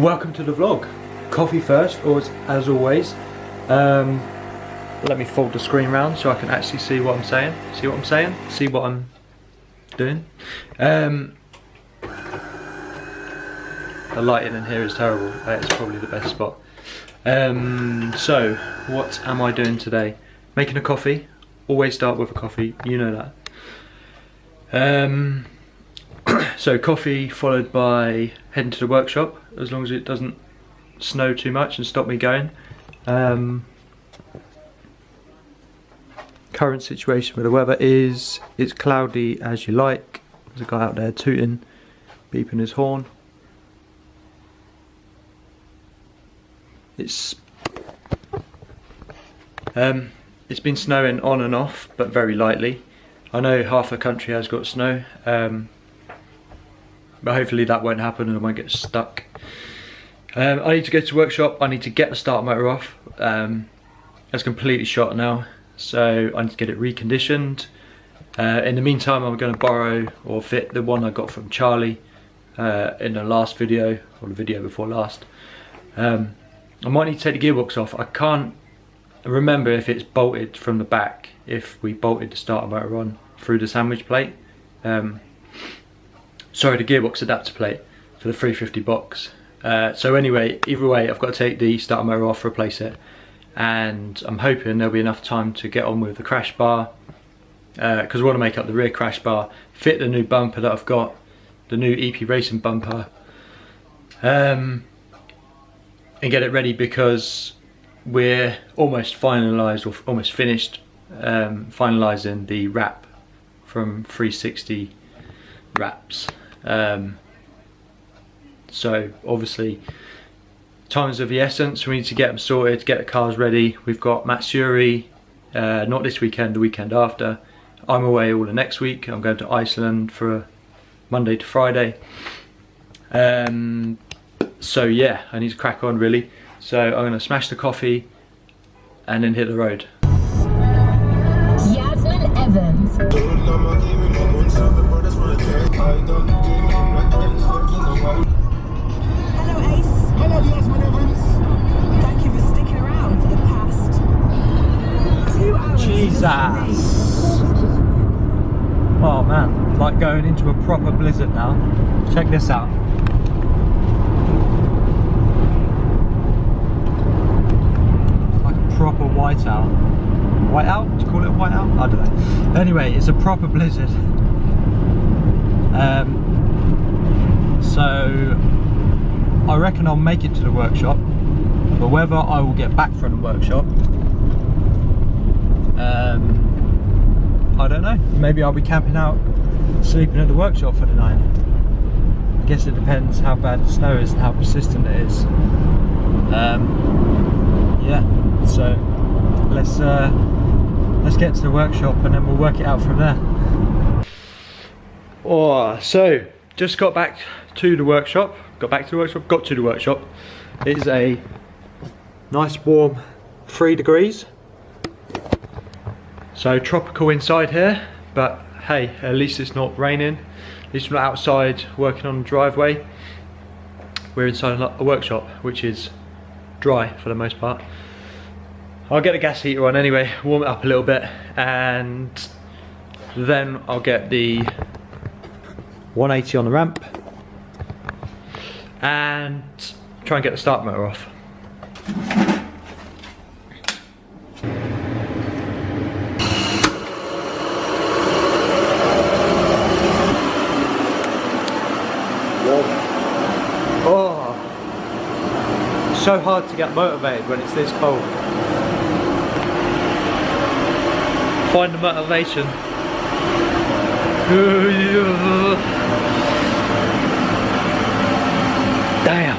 Welcome to the vlog. Coffee first, or as always. Let me fold the screen round so I can actually see what I'm saying. See what I'm saying? See what I'm doing? The lighting in here is terrible. It's probably the best spot. So, what am I doing today? Making a coffee. Always start with a coffee, you know that. So coffee followed by heading to the workshop, as long as it doesn't snow too much and stop me going. Current situation with the weather is it's cloudy as you like. There's a guy out there tooting, beeping his horn. It's been snowing on and off, but very lightly. I know half the country has got snow, but hopefully that won't happen and I won't get stuck. I need to go to the workshop. I need to get the starter motor off. It's completely shot now, so I need to get it reconditioned. In the meantime, I'm going to borrow or fit the one I got from Charlie in the last video, or the video before last. I might need to take the gearbox off. I can't remember if it's bolted from the back, if we bolted the starter motor on through the sandwich plate. Sorry, the gearbox adapter plate for the 350 box. So anyway, either way, I've got to take the starter motor off, replace it, and I'm hoping there'll be enough time to get on with the crash bar, because I want to make up the rear crash bar, fit the new bumper that I've got, the new EP Racing bumper, and get it ready, because we're almost finalised, or almost finished finalising the wrap from 360 wraps. So obviously time is of the essence. We need to get them sorted, get the cars ready. We've got matsuri, not this weekend, the weekend after. I'm away all the next week. I'm going to Iceland for a Monday to Friday. So yeah, I need to crack on really. So I'm going to smash the coffee and then hit the road. Yasmin Evans. Hello Ace. Hello Yasmin Evans. Thank you for sticking around for the past 2 hours. Jesus! Oh man, like going into a proper blizzard now. Check this out. Like a proper whiteout. Whiteout? Do you call it a whiteout? I don't know. Anyway, it's a proper blizzard. So I reckon I'll make it to the workshop, but whether I will get back from the workshop, I don't know. Maybe I'll be camping out, sleeping at the workshop for the night. I guess it depends how bad the snow is and how persistent it is. Yeah, so let's get to the workshop and then we'll work it out from there. Oh, so just got back to the workshop. Got to the workshop. It is a nice warm 3 degrees. So tropical inside here, but hey, at least it's not raining. At least we're not outside working on the driveway. We're inside a workshop, which is dry for the most part. I'll get the gas heater on anyway, warm it up a little bit, and then I'll get the 180 on the ramp and try and get the start motor off. Oh, so hard to get motivated when it's this cold. Find the motivation. Damn.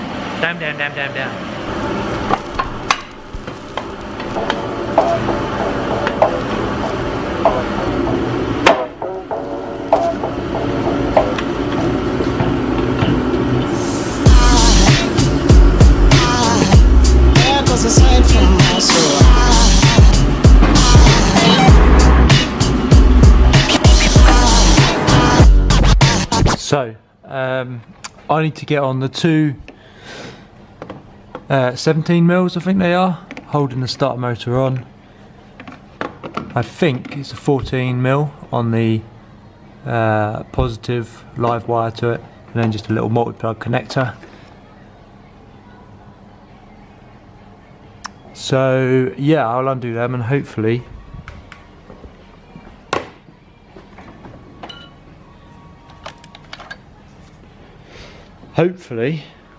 So, I need to get on the two 17 mils I think they are, holding the starter motor on. I think it's a 14 mil on the positive live wire to it, and then just a little multi-plug connector. So yeah, I'll undo them and hopefully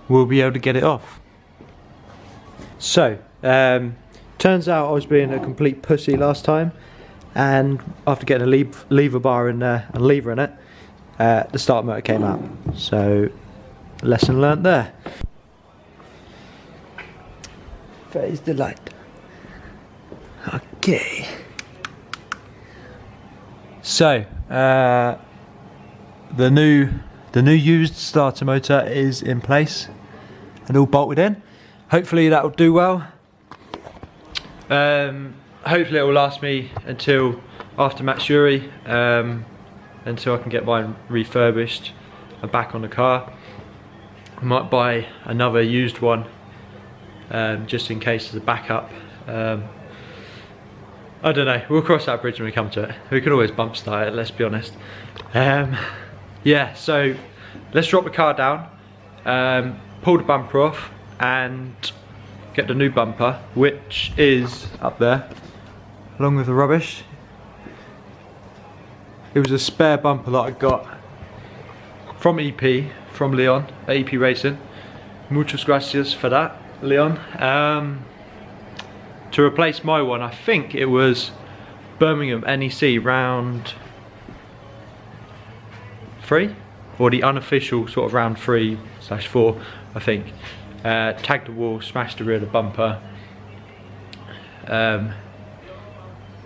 we'll be able to get it off. So turns out I was being a complete pussy last time, and after getting a lever bar in there and lever in it, the starter motor came out. So lesson learnt there. Phase the light. Okay. So the new used starter motor is in place and all bolted in. Hopefully that will do well. Hopefully it will last me until after matsuri, until I can get mine refurbished and back on the car. I might buy another used one, just in case as a backup. I don't know, we'll cross that bridge when we come to it. We could always bump start it, let's be honest. Yeah, so let's drop the car down, pull the bumper off and get the new bumper, which is up there along with the rubbish. It was a spare bumper that I got from EP, from Leon at EP Racing. Muchas gracias for that, Leon. To replace my one, I think it was Birmingham NEC round 3, or the unofficial sort of round 3/4, I think. Tagged the wall, smashed the rear of the bumper, and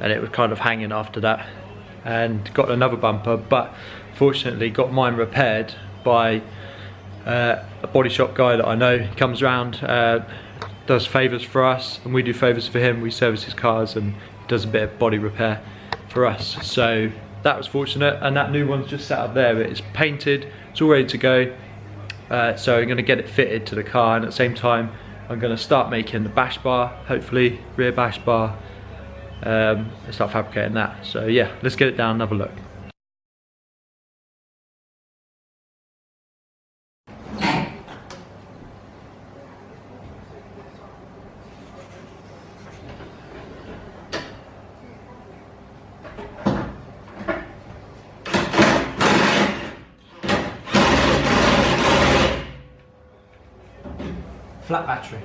it was kind of hanging after that, and got another bumper, but fortunately got mine repaired by a body shop guy that I know. He comes around, does favours for us, and we do favours for him. We service his cars and does a bit of body repair for us. So that was fortunate, and that new one's just sat up there. It's painted, it's all ready to go. So I'm going to get it fitted to the car, and at the same time I'm going to start making the bash bar, hopefully rear bash bar, and start fabricating that. So yeah, let's get it down and have a look. Flat battery.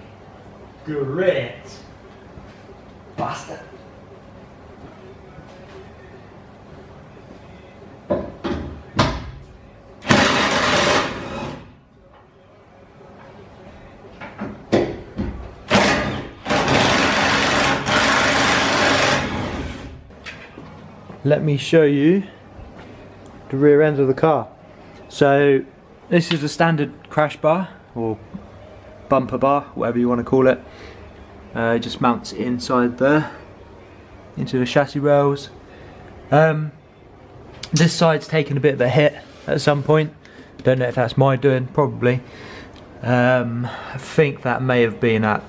Great. Bastard. Let me show you the rear end of the car. So this is a standard crash bar, or bumper bar, whatever you want to call it. It just mounts inside there into the chassis rails. This side's taken a bit of a hit at some point. Don't know if that's my doing, probably. I think that may have been at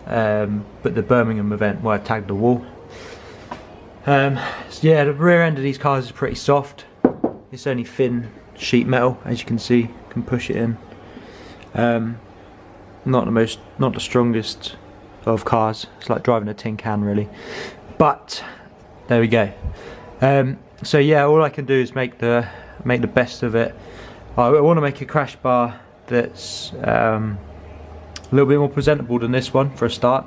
but the Birmingham event where I tagged the wall. So yeah, the rear end of these cars is pretty soft. It's only thin sheet metal, as you can see. You can push it in. Not the strongest of cars. It's like driving a tin can, really. But there we go. So yeah, all I can do is make the best of it. I want to make a crash bar that's a little bit more presentable than this one for a start,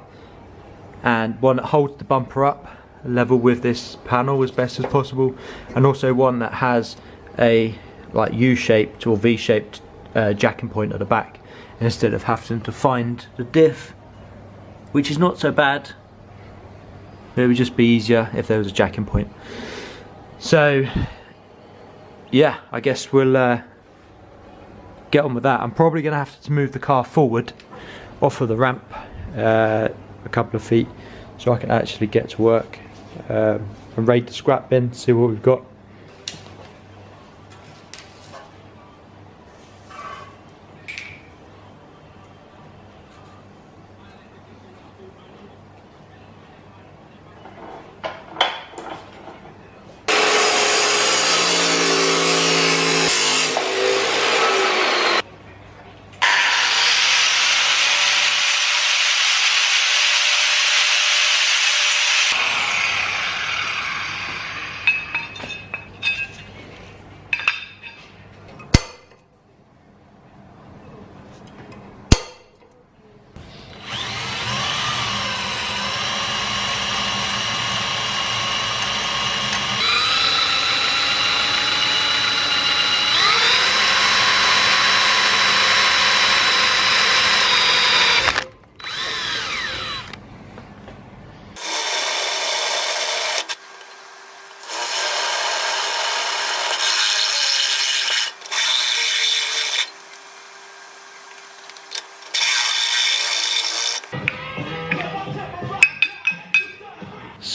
and one that holds the bumper up level with this panel as best as possible, and also one that has a like U-shaped or V-shaped jacking point at the back, instead of having to find the diff, which is not so bad. It would just be easier if there was a jacking point. So yeah, I guess we'll get on with that. I'm probably going to have to move the car forward off of the ramp a couple of feet so I can actually get to work and raid the scrap bin, see what we've got.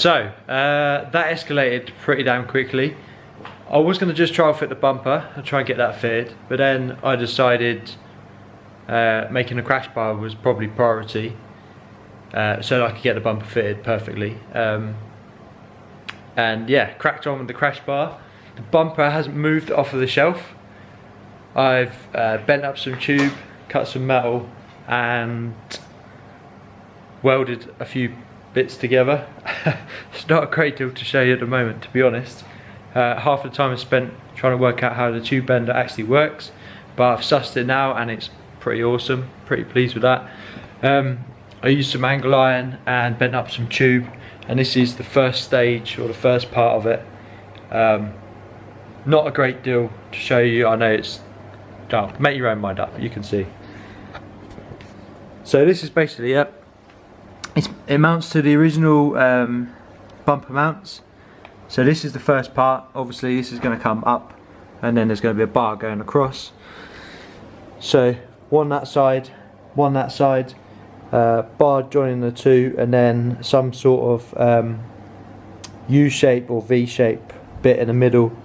So that escalated pretty damn quickly. I was going to just try and fit the bumper and try and get that fitted, but then I decided making a crash bar was probably priority, so that I could get the bumper fitted perfectly. And yeah, cracked on with the crash bar. The bumper hasn't moved off of the shelf. I've bent up some tube, cut some metal, and welded a few bits together. It's not a great deal to show you at the moment, to be honest. Half the time I spent trying to work out how the tube bender actually works, but I've sussed it now and it's pretty awesome, pretty pleased with that. I used some angle iron and bent up some tube, and this is the first stage, or the first part of it. Not a great deal to show you, I know it's, oh, make your own mind up, you can see. So this is basically it. It mounts to the original bumper mounts. So this is the first part. Obviously this is going to come up, and then there's going to be a bar going across. So one that side, bar joining the two, and then some sort of U-shape or V-shape bit in the middle,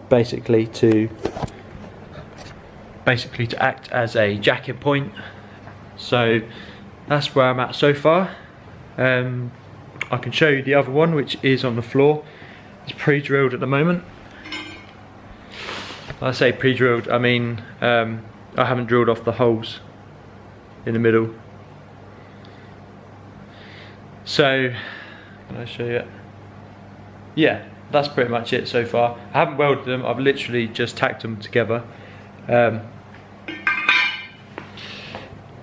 basically to act as a jacket point. So that's where I'm at so far. I can show you the other one, which is on the floor. It's pre-drilled at the moment. I say pre-drilled, I mean I haven't drilled off the holes in the middle. So, can I show you? Yeah, that's pretty much it so far. I haven't welded them, I've literally just tacked them together.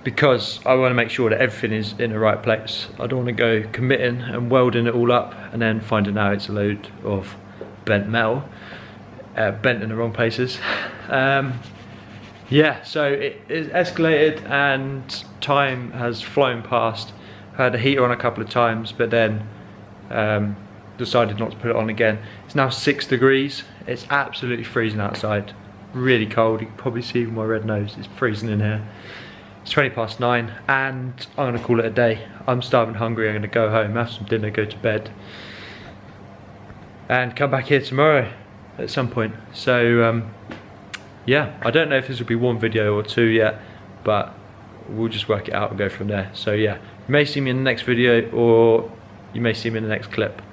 Because I want to make sure that everything is in the right place. I don't want to go committing and welding it all up and then finding out it's a load of bent metal, bent in the wrong places. Yeah, so it escalated and time has flown past. I had the heater on a couple of times, but then decided not to put it on again. It's now 6 degrees. It's absolutely freezing outside. Really cold. You can probably see my red nose. It's freezing in here. It's 9:20 and I'm going to call it a day. I'm starving hungry, I'm going to go home, have some dinner, go to bed and come back here tomorrow at some point. So yeah, I don't know if this will be one video or two yet, but we'll just work it out and go from there. So yeah, you may see me in the next video or you may see me in the next clip.